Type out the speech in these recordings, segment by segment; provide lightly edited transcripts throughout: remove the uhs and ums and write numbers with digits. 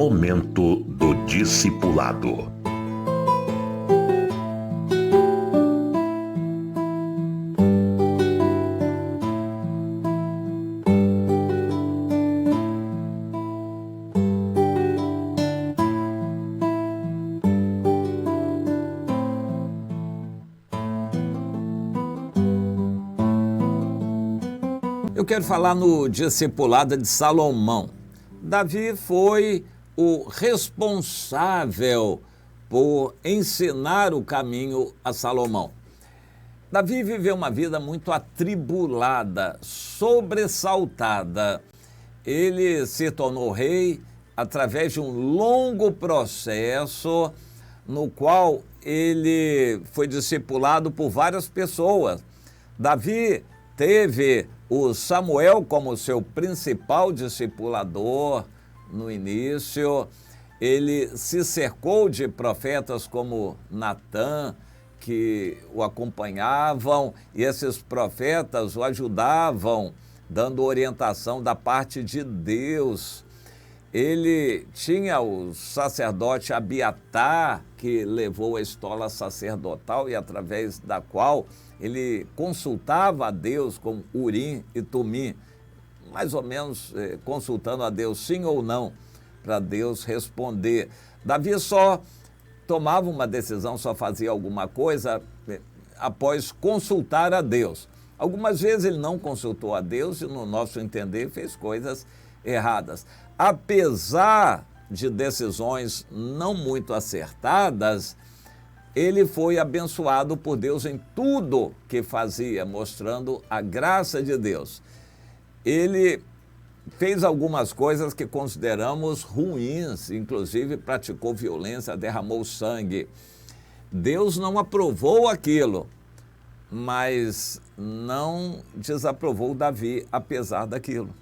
Momento do Discipulado. Eu quero falar no discipulado de Salomão. Davi foi o responsável por ensinar o caminho a Salomão. Davi viveu uma vida muito atribulada, sobressaltada. Ele se tornou rei através de um longo processo no qual ele foi discipulado por várias pessoas. Davi teve o Samuel como seu principal discipulador no início. Ele se cercou de profetas como Natã, que o acompanhavam, e esses profetas o ajudavam, dando orientação da parte de Deus. Ele tinha o sacerdote Abiatar, que levou a estola sacerdotal e através da qual ele consultava a Deus com Urim e Tumim, mais ou menos consultando a Deus sim ou não, para Deus responder. Davi só tomava uma decisão, só fazia alguma coisa após consultar a Deus. Algumas vezes ele não consultou a Deus e, no nosso entender, fez coisas erradas. Apesar de decisões não muito acertadas, ele foi abençoado por Deus em tudo que fazia, mostrando a graça de Deus. Ele fez algumas coisas que consideramos ruins, inclusive praticou violência, derramou sangue. Deus não aprovou aquilo, mas não desaprovou Davi, apesar daquilo.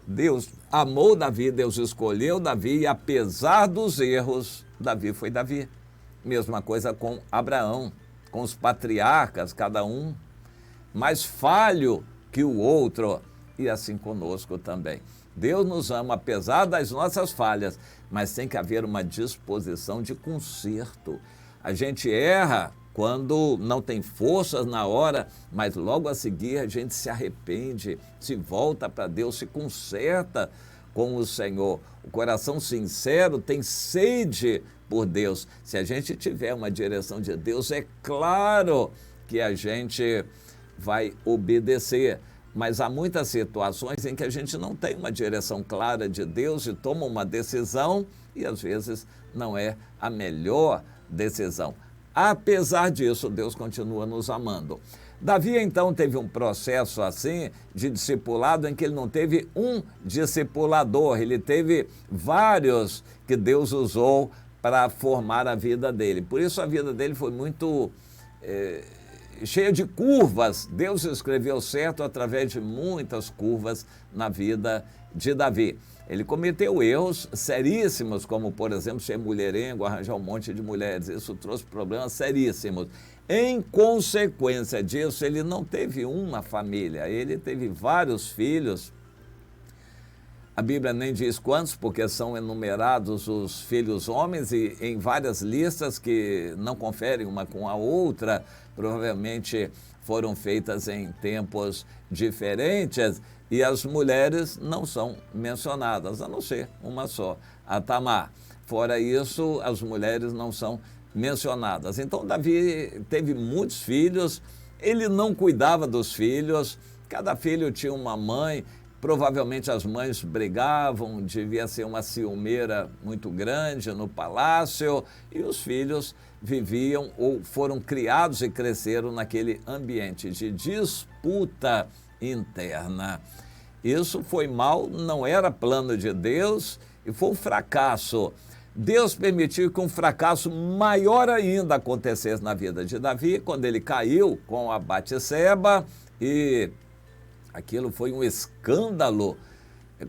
Deus amou Davi, Deus escolheu Davi e, apesar dos erros, Davi foi Davi. Mesma coisa com Abraão, com os patriarcas, cada um mais falho que o outro, e assim conosco também. Deus nos ama apesar das nossas falhas, mas tem que haver uma disposição de conserto. A gente erra quando não tem forças na hora, mas logo a seguir a gente se arrepende, se volta para Deus, se conserta com o Senhor. O coração sincero tem sede por Deus. Se a gente tiver uma direção de Deus, é claro que a gente vai obedecer. Mas há muitas situações em que a gente não tem uma direção clara de Deus e toma uma decisão e às vezes não é a melhor decisão. Apesar disso, Deus continua nos amando. Davi, então, teve um processo assim de discipulado em que ele não teve um discipulador, ele teve vários que Deus usou para formar a vida dele. Por isso a vida dele foi muito cheia de curvas. Deus escreveu certo através de muitas curvas na vida de Davi. Ele cometeu erros seríssimos, como, por exemplo, ser mulherengo, arranjar um monte de mulheres. Isso trouxe problemas seríssimos. Em consequência disso, ele não teve uma família, ele teve vários filhos. A Bíblia nem diz quantos, porque são enumerados os filhos homens e em várias listas que não conferem uma com a outra, provavelmente foram feitas em tempos diferentes, e as mulheres não são mencionadas, a não ser uma só, a Tamar. Fora isso, as mulheres não são mencionadas. Então, Davi teve muitos filhos, ele não cuidava dos filhos, cada filho tinha uma mãe. Provavelmente as mães brigavam, devia ser uma ciumeira muito grande no palácio, e os filhos viviam ou foram criados e cresceram naquele ambiente de disputa interna. Isso foi mal, não era plano de Deus e foi um fracasso. Deus permitiu que um fracasso maior ainda acontecesse na vida de Davi, quando ele caiu com a Batseba, e aquilo foi um escândalo,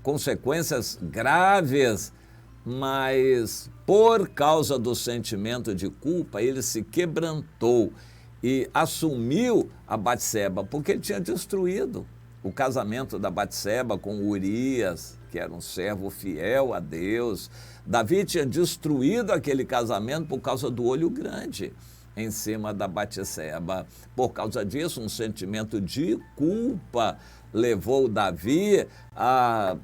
consequências graves, mas por causa do sentimento de culpa, ele se quebrantou e assumiu a Batseba, porque ele tinha destruído o casamento da Batseba com Urias, que era um servo fiel a Deus. Davi tinha destruído aquele casamento por causa do olho grande em cima da Batseba. Por causa disso, um sentimento de culpa levou Davi a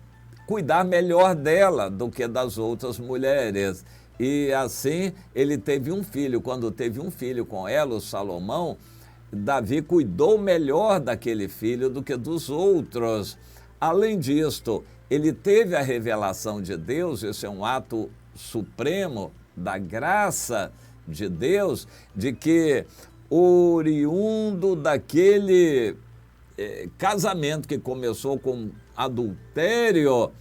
cuidar melhor dela do que das outras mulheres. E assim ele teve um filho. Quando teve um filho com ela, o Salomão, Davi cuidou melhor daquele filho do que dos outros. Além disto, ele teve a revelação de Deus, esse é um ato supremo da graça de Deus, de que oriundo daquele casamento que começou com adultério,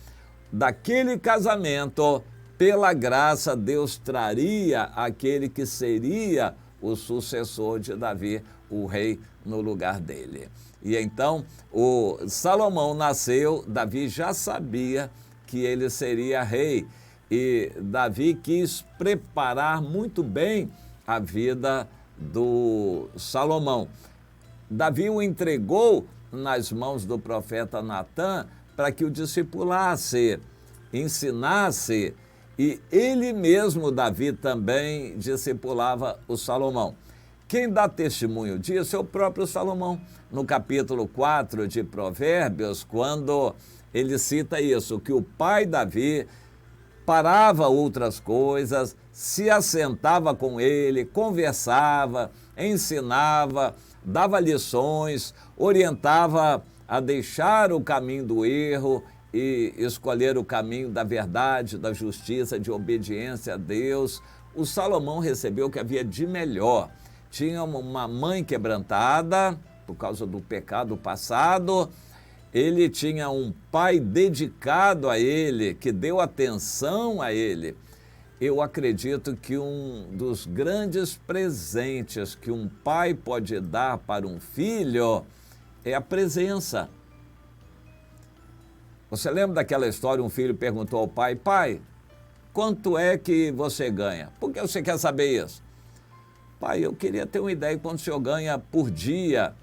daquele casamento, pela graça, Deus traria aquele que seria o sucessor de Davi, o rei no lugar dele. E então, o Salomão nasceu, Davi já sabia que ele seria rei. E Davi quis preparar muito bem a vida do Salomão. Davi o entregou nas mãos do profeta Natã para que o discipulasse, ensinasse, e ele mesmo, Davi, também discipulava o Salomão. Quem dá testemunho disso é o próprio Salomão, no capítulo 4 de Provérbios, quando ele cita isso, que o pai Davi parava outras coisas, se assentava com ele, conversava, ensinava, dava lições, orientava a deixar o caminho do erro e escolher o caminho da verdade, da justiça, de obediência a Deus. O Salomão recebeu o que havia de melhor. Tinha uma mãe quebrantada por causa do pecado passado. Ele tinha um pai dedicado a ele, que deu atenção a ele. Eu acredito que um dos grandes presentes que um pai pode dar para um filho é a presença. Você lembra daquela história, um filho perguntou ao pai, pai, quanto é que você ganha? Por que você quer saber isso? Pai, eu queria ter uma ideia de quanto o senhor ganha por dia,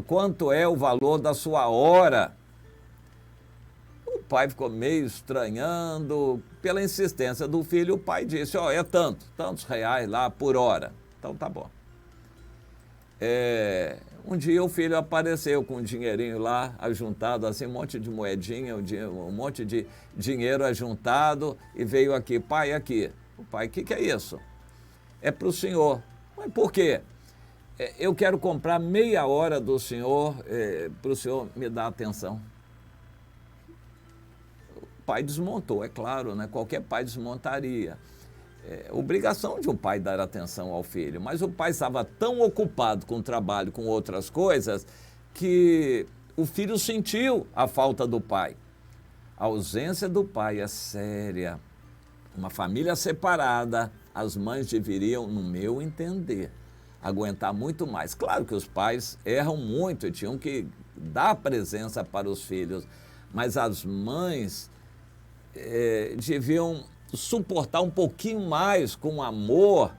quanto é o valor da sua hora. O pai ficou meio estranhando, pela insistência do filho, o pai disse, ó, é tantos reais lá por hora. Então tá bom. Um dia o filho apareceu com um dinheirinho lá, ajuntado, assim, um monte de moedinha, um monte de dinheiro ajuntado, e veio aqui, pai, aqui. O pai, o que é isso? É para o senhor. Mas por quê? Eu quero comprar meia hora do senhor, para o senhor me dar atenção. O pai desmontou, é claro, né? Qualquer pai desmontaria. Obrigação de um pai dar atenção ao filho, mas o pai estava tão ocupado com o trabalho, com outras coisas, que o filho sentiu a falta do pai. A ausência do pai é séria. Uma família separada, as mães deveriam, no meu entender, aguentar muito mais. Claro que os pais erram muito e tinham que dar presença para os filhos, mas as mães deviam suportar um pouquinho mais com amor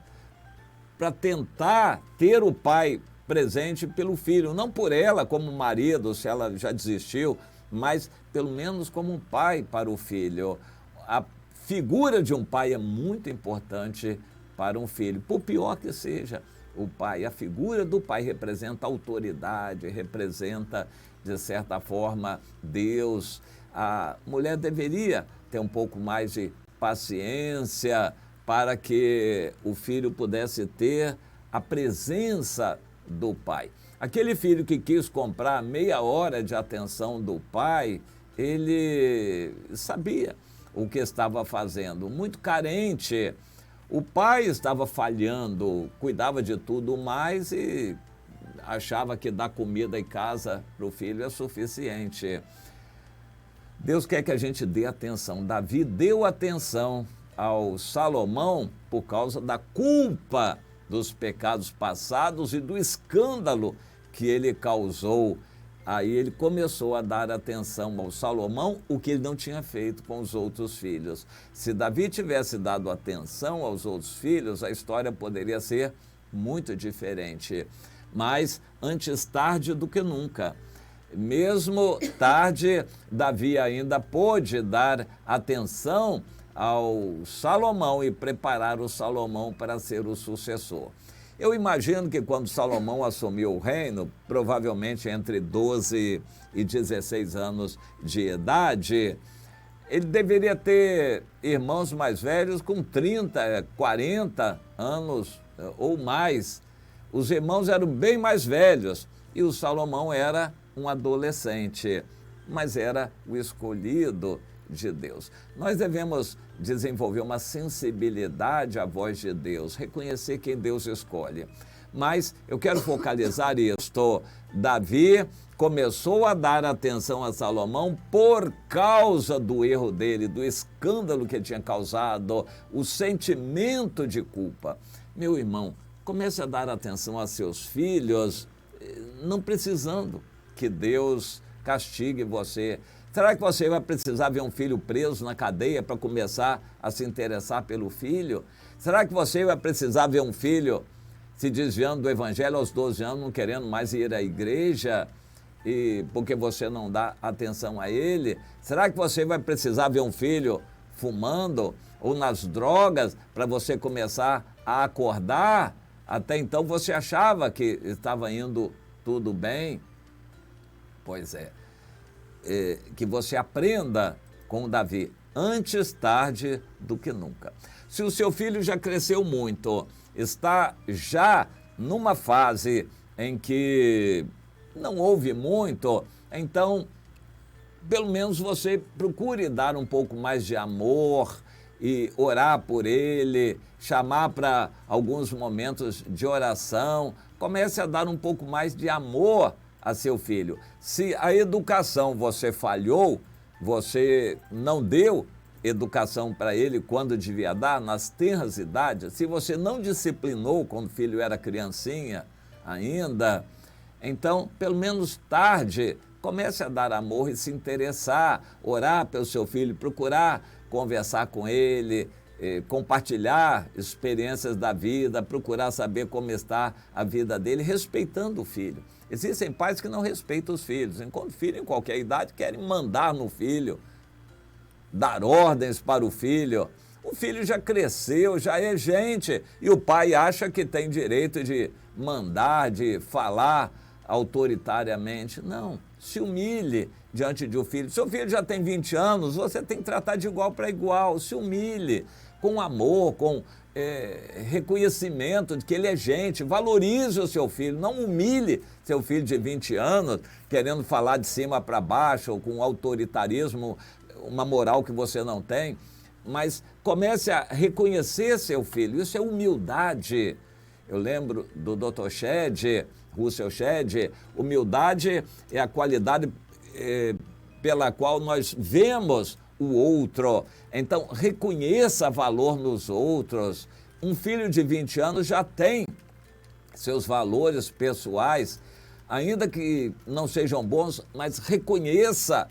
para tentar ter o pai presente pelo filho, não por ela como marido, se ela já desistiu, mas pelo menos como um pai para o filho. A figura de um pai é muito importante para um filho, por pior que seja o pai. A figura do pai representa autoridade, representa, de certa forma, Deus. A mulher deveria ter um pouco mais de paciência para que o filho pudesse ter a presença do pai. Aquele filho que quis comprar meia hora de atenção do pai, ele sabia o que estava fazendo, muito carente. O pai estava falhando, cuidava de tudo mais e achava que dar comida em casa para o filho é suficiente. Deus quer que a gente dê atenção. Davi deu atenção ao Salomão por causa da culpa dos pecados passados e do escândalo que ele causou. Aí ele começou a dar atenção ao Salomão, o que ele não tinha feito com os outros filhos. Se Davi tivesse dado atenção aos outros filhos, a história poderia ser muito diferente. Mas antes tarde do que nunca. Mesmo tarde, Davi ainda pôde dar atenção ao Salomão e preparar o Salomão para ser o sucessor. Eu imagino que quando Salomão assumiu o reino, provavelmente entre 12 e 16 anos de idade, ele deveria ter irmãos mais velhos com 30, 40 anos ou mais. Os irmãos eram bem mais velhos e o Salomão era um adolescente, mas era o escolhido de Deus. Nós devemos desenvolver uma sensibilidade à voz de Deus, reconhecer quem Deus escolhe. Mas eu quero focalizar isto. Davi começou a dar atenção a Salomão por causa do erro dele, do escândalo que tinha causado, o sentimento de culpa. Meu irmão, comece a dar atenção a seus filhos, não precisando que Deus castigue você. Será que você vai precisar ver um filho preso na cadeia para começar a se interessar pelo filho? Será que você vai precisar ver um filho se desviando do evangelho aos 12 anos, não querendo mais ir à igreja, e porque você não dá atenção a ele? Será que você vai precisar ver um filho fumando ou nas drogas para você começar a acordar? Até então você achava que estava indo tudo bem? Pois é. Que você aprenda com Davi, antes tarde do que nunca. Se o seu filho já cresceu muito, está já numa fase em que não ouve muito, então, pelo menos você procure dar um pouco mais de amor e orar por ele, chamar para alguns momentos de oração, comece a dar um pouco mais de amor a seu filho. Se a educação você falhou, você não deu educação para ele quando devia dar, nas tenras idades, se você não disciplinou quando o filho era criancinha ainda, então, pelo menos tarde, comece a dar amor e se interessar, orar pelo seu filho, procurar conversar com ele, compartilhar experiências da vida, procurar saber como está a vida dele, respeitando o filho. Existem pais que não respeitam os filhos, enquanto o filho em qualquer idade querem mandar no filho, dar ordens para o filho. O filho já cresceu, já é gente, e o pai acha que tem direito de mandar, de falar autoritariamente. Não, se humilhe diante de um filho. Seu filho já tem 20 anos, você tem que tratar de igual para igual, se humilhe, com amor, com reconhecimento de que ele é gente, valorize o seu filho, não humilhe seu filho de 20 anos, querendo falar de cima para baixo, ou com autoritarismo, uma moral que você não tem, mas comece a reconhecer seu filho, isso é humildade. Eu lembro do Dr. Shedd, Russell Shedd, humildade é a qualidade pela qual nós vemos o outro. Então, reconheça valor nos outros. Um filho de 20 anos já tem seus valores pessoais, ainda que não sejam bons, mas reconheça,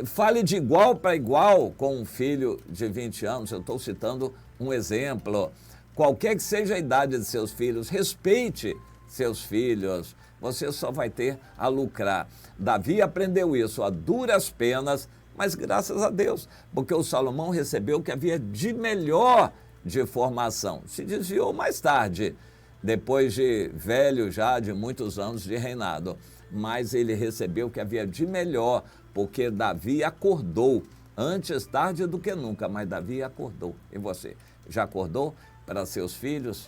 fale de igual para igual com um filho de 20 anos. Eu estou citando um exemplo. Qualquer que seja a idade de seus filhos, respeite seus filhos. Você só vai ter a lucrar. Davi aprendeu isso a duras penas, mas graças a Deus, porque o Salomão recebeu o que havia de melhor de formação. Se desviou mais tarde, depois de velho já, de muitos anos de reinado, mas ele recebeu o que havia de melhor, porque Davi acordou, antes tarde do que nunca, mas Davi acordou. E você, já acordou para seus filhos?